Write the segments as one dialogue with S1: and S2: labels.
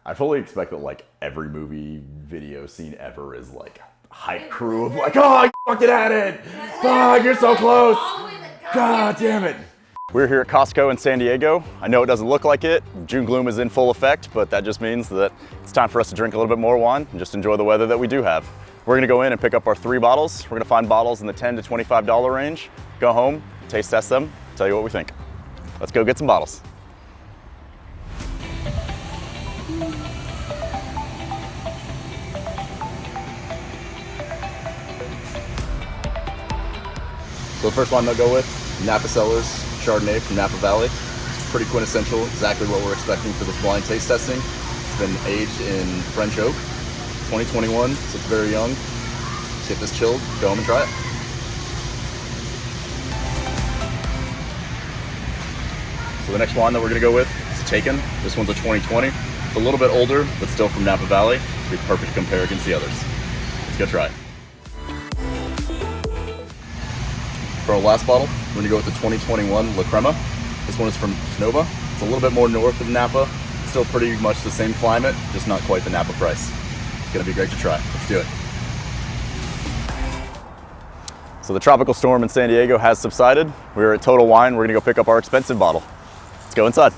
S1: I fully expect that like every movie video scene ever is like hype crew of like, oh, you fucking had it! Fuck, you're so close! God damn it! We're here at Costco in San Diego. I know it doesn't look like it. June gloom is in full effect, but that just means that it's time for us to drink a little bit more wine and just enjoy the weather that we do have. We're gonna go in and pick up our 3 bottles. We're gonna find bottles in the $10 to $25 range, go home, taste test them, tell you what we think. Let's go get some bottles. So the first one they'll go with, Napa Cellars Chardonnay from Napa Valley. It's pretty quintessential, exactly what we're expecting for this blind taste testing. It's been aged in French oak, 2021, so it's very young. Let's get this chilled, go home and try it. So the next wine that we're gonna go with is Taken. This one's a 2020. It's a little bit older, but still from Napa Valley. It'll be perfect to compare against the others. Let's go try it. For our last bottle, we're gonna go with the 2021 La Crema. This one is from Nova. It's a little bit more north of Napa. Still pretty much the same climate, just not quite the Napa price. It's gonna be great to try. Let's do it. So the tropical storm in San Diego has subsided. We're at Total Wine. We're gonna go pick up our expensive bottle. Let's go inside.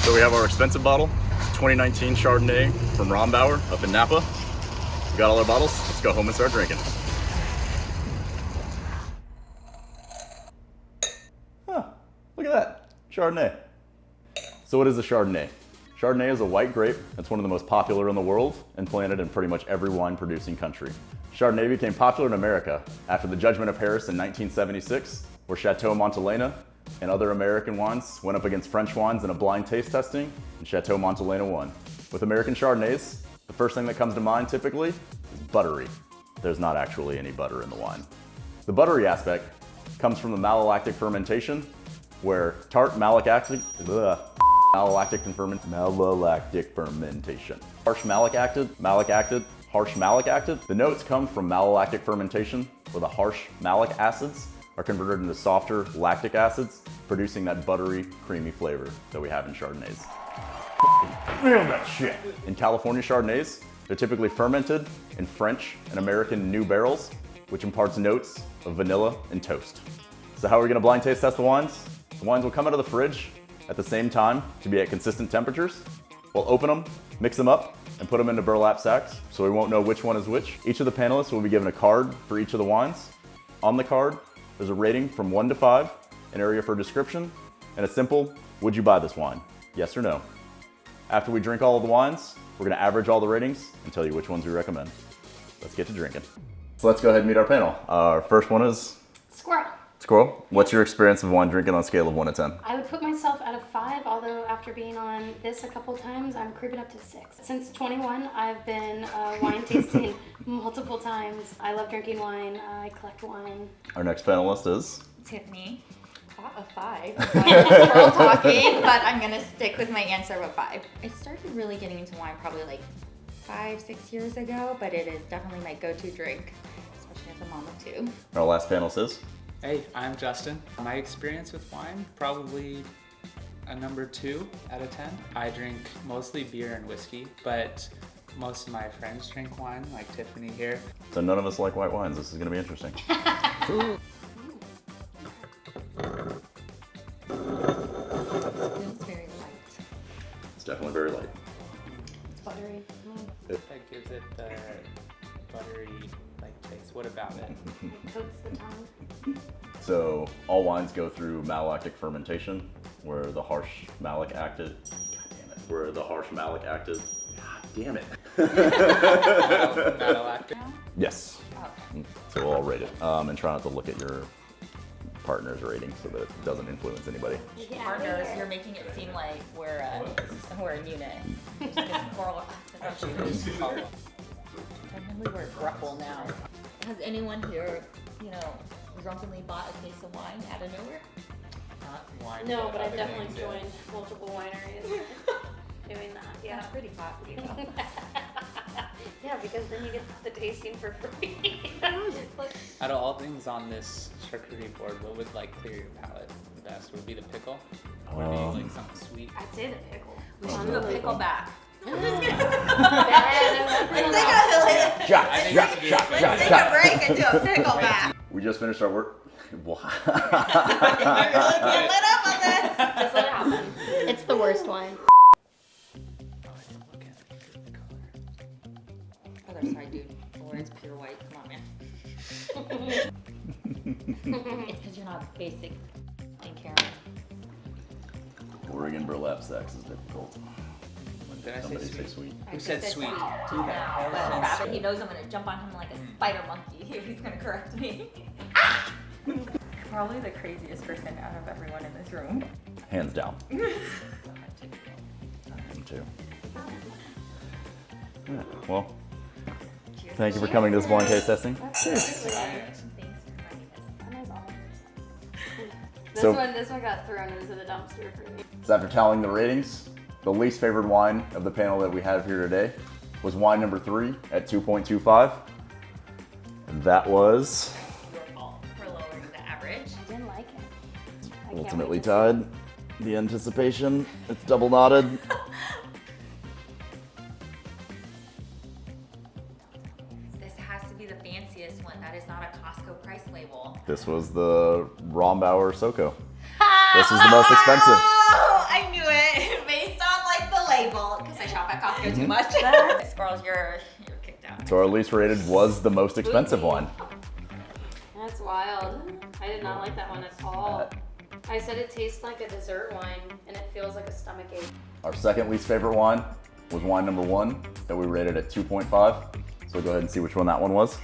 S1: So we have our expensive bottle. It's 2019 Chardonnay from Rombauer up in Napa. We got all our bottles. Let's go home and start drinking. Huh, look at that, Chardonnay. So what is a Chardonnay? Chardonnay is a white grape that's one of the most popular in the world and planted in pretty much every wine producing country. Chardonnay became popular in America after the Judgment of Paris in 1976, where Chateau Montelena and other American wines went up against French wines in a blind taste testing, and Chateau Montelena won. With American Chardonnays, the first thing that comes to mind typically is buttery. There's not actually any butter in the wine. The buttery aspect comes from the malolactic fermentation, where tart malolactic fermentation. Harsh malic acid, harsh malic acid. The notes come from malolactic fermentation, where the harsh malic acids are converted into softer lactic acids, producing that buttery, creamy flavor that we have in Chardonnays. Nailed that shit. In California Chardonnays, they're typically fermented in French and American new barrels, which imparts notes of vanilla and toast. So how are we gonna blind taste test the wines? The wines will come out of the fridge at the same time to be at consistent temperatures. We'll open them, mix them up, and put them into burlap sacks so we won't know which one is which. Each of the panelists will be given a card for each of the wines. On the card, there's a rating from 1 to 5, an area for description, and a simple, would you buy this wine? Yes or no. After we drink all of the wines, we're gonna average all the ratings and tell you which ones we recommend. Let's get to drinking. So let's go ahead and meet our panel. Our first one is?
S2: Squirrel.
S1: Squirrel. What's your experience of wine drinking on a scale of 1 to 10?
S2: I would put myself at a 5, although after being on this a couple times, I'm creeping up to 6. Since 21, I've been wine tasting multiple times. I love drinking wine. I collect wine.
S1: Our next panelist is?
S3: Tiffany. A 5. We're all talking, but I'm gonna stick with my answer of a 5. I started really getting into wine probably like 5-6 years ago, but it is definitely my go-to drink, especially as a mom of 2.
S1: Our last panelist is?
S4: Hey, I'm Justin. My experience with wine, probably a number 2 out of 10. I drink mostly beer and whiskey, but most of my friends drink wine, like Tiffany here.
S1: So none of us like white wines. This is gonna be interesting.
S3: Feels very light.
S1: It's definitely very light.
S2: It's buttery.
S4: That gives it the buttery like taste. What about it?
S2: It coats the tongue.
S1: So all wines go through malolactic fermentation, where the harsh malic acid, God damn it.
S4: Malolactic.
S1: Yes.
S3: Okay.
S1: So we'll all rate it. And try not to look at your partner's rating so that it doesn't influence anybody.
S3: Partners, you're making it seem like we're a unit. Definitely we're a couple now. Has anyone here, drunkenly bought a case of wine out of nowhere?
S4: Not wine.
S2: No, but I've definitely joined multiple wineries. doing that. Yeah.
S3: That's pretty classy.
S2: Yeah, because then you get the tasting for free.
S4: Out of all things on this charcuterie board, what would like clear your palate the best? Would it be the pickle? Or do you like something sweet?
S2: I'd say the pickle.
S3: We should do a pickle back.
S2: Bad.
S3: Let's
S1: Shot,
S4: I think
S1: shot,
S4: we should do
S1: shot,
S4: a pickle.
S1: shot,
S3: take a
S1: shot.
S3: break and do a pickle back.
S1: We just finished our work. Wow.
S3: You're really getting lit up on this.
S2: Just let it happen. It's the worst wine.
S4: Oh, I didn't look at the color.
S3: Other side, dude. Boy, it's pure white. Come on, man. It's because you're not basic and caring.
S1: Oregon burlap sacks is difficult.
S4: Did I say
S1: Somebody say
S4: sweet?
S1: sweet.
S4: Who said sweet?
S3: Who
S4: Who the hell
S3: But
S4: said
S3: Babbitt,
S4: sweet?
S3: he knows I'm gonna jump on him like a spider monkey if he's gonna correct me.
S5: Probably the craziest person out of everyone in this room.
S1: Hands down. Me too. Yeah, well, thank you for coming to this blind taste testing.
S2: This
S1: So-
S2: this one got thrown into the dumpster for me.
S1: So after tallying the ratings, the least favored wine of the panel that we have here today was wine number 3 at 2.25. And that was
S3: Your fault for lowering the average.
S2: I didn't like it. I can't
S1: ultimately
S2: wait to
S1: tied. The anticipation, it's double knotted.
S3: This has to be the fanciest one. That is not a Costco price label.
S1: This was the Rombauer Soko. This was the most expensive.
S3: Oh, I knew it. Based on like the label, because I shop at Costco too much. Squirrels, you're kicked out.
S1: So our least rated was the most expensive one.
S2: That's wild. I did not like that one at all. I said it tastes like a dessert wine and it feels like a stomach ache.
S1: Our second least favorite wine was wine number 1 that we rated at 2.5. So go ahead and see which one that one was.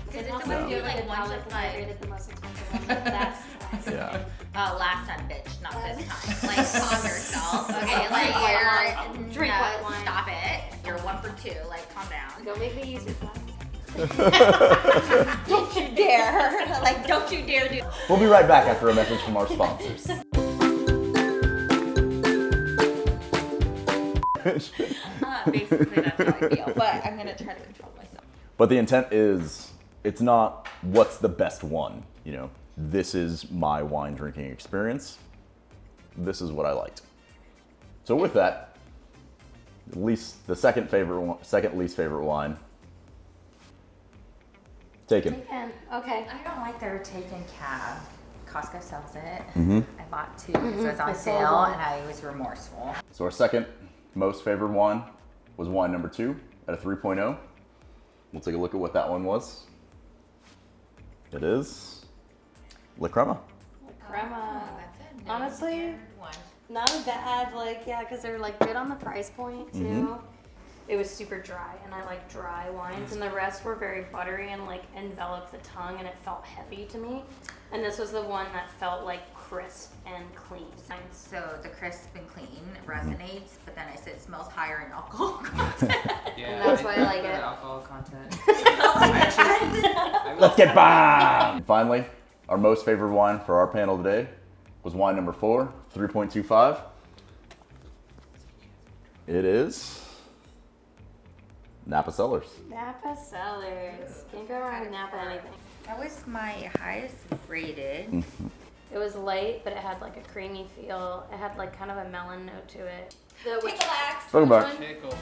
S3: Because it's
S2: Also,
S3: supposed to
S2: you
S3: be like
S2: did
S3: one
S2: palate
S3: to
S2: because I
S3: five.
S2: rated the most expensive one. But that's
S1: Yeah.
S3: Last time, bitch, not this time. Like, calm yourself. Okay, like,
S2: White
S3: you're.
S2: wine. Drink white wine.
S3: Stop it. You're 1 for 2. Like, calm down.
S2: Don't make me use your glass.
S3: Don't you dare. Like, don't you dare do.
S1: We'll be right back after a message from our sponsors.
S3: Basically, that's how I feel. But I'm going to try to control myself.
S1: But the intent is, it's not what's the best one, you know. This is my wine drinking experience. This is what I liked. So with that, the second least favorite wine. Taken.
S2: Taken. Okay.
S5: I don't like their Taken cab. Costco sells it.
S1: Mm-hmm.
S5: I bought 2, so it's
S2: I
S5: on
S2: sold
S5: sale,
S2: one.
S5: and I was remorseful.
S1: So our second most favored wine was wine number 2 at a 3.0. We'll take a look at what that one was. It is La Crema.
S2: Crema.
S3: That's a
S2: Honestly,
S3: one.
S2: not a bad, like, yeah, because they're like good on the price point too.
S1: Mhm.
S2: It was super dry, and I like dry wines, and the rest were very buttery and like enveloped the tongue, and it felt heavy to me. And this was the one that felt like crisp and clean.
S3: So the crisp and clean resonates, but then I said it smells higher in alcohol content.
S4: Yeah,
S2: And that's why I like
S4: the
S2: it.
S4: alcohol content.
S1: Let's get bombed! Finally, our most favored wine for our panel today was wine number 4, 3.25. It is Napa Cellars.
S2: Napa Cellars. Can't go wrong with Napa anything.
S3: That was my highest rated.
S2: It was light, but it had like a creamy feel. It had like kind of a melon note to it.
S3: Picklebacks.
S1: Welcome back.
S4: Pickle.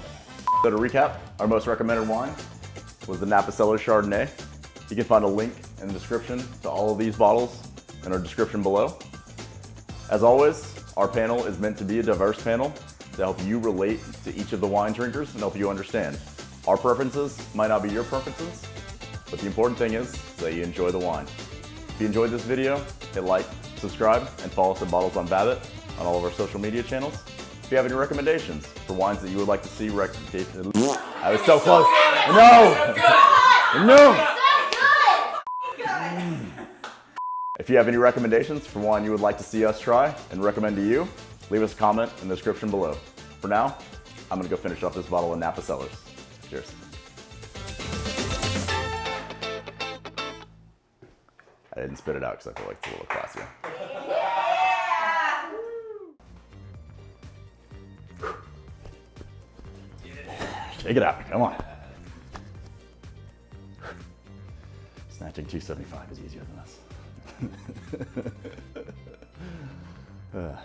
S1: So to recap, our most recommended wine was the Napa Cellars Chardonnay. You can find a link in the description to all of these bottles in our description below. As always, our panel is meant to be a diverse panel to help you relate to each of the wine drinkers and help you understand. Our preferences might not be your preferences, but the important thing is that you enjoy the wine. If you enjoyed this video, hit like, subscribe, and follow us at Bottles on Babbitt on all of our social media channels. If you have any recommendations for wines that you would like to see, I was so close. No! If you have any recommendations for wine you would like to see us try and recommend to you, leave us a comment in the description below. For now, I'm gonna go finish off this bottle of Napa Cellars. Cheers. I didn't spit it out because I feel like it's a little classier. Shake it out, come on. Snatching 275 is easier than this.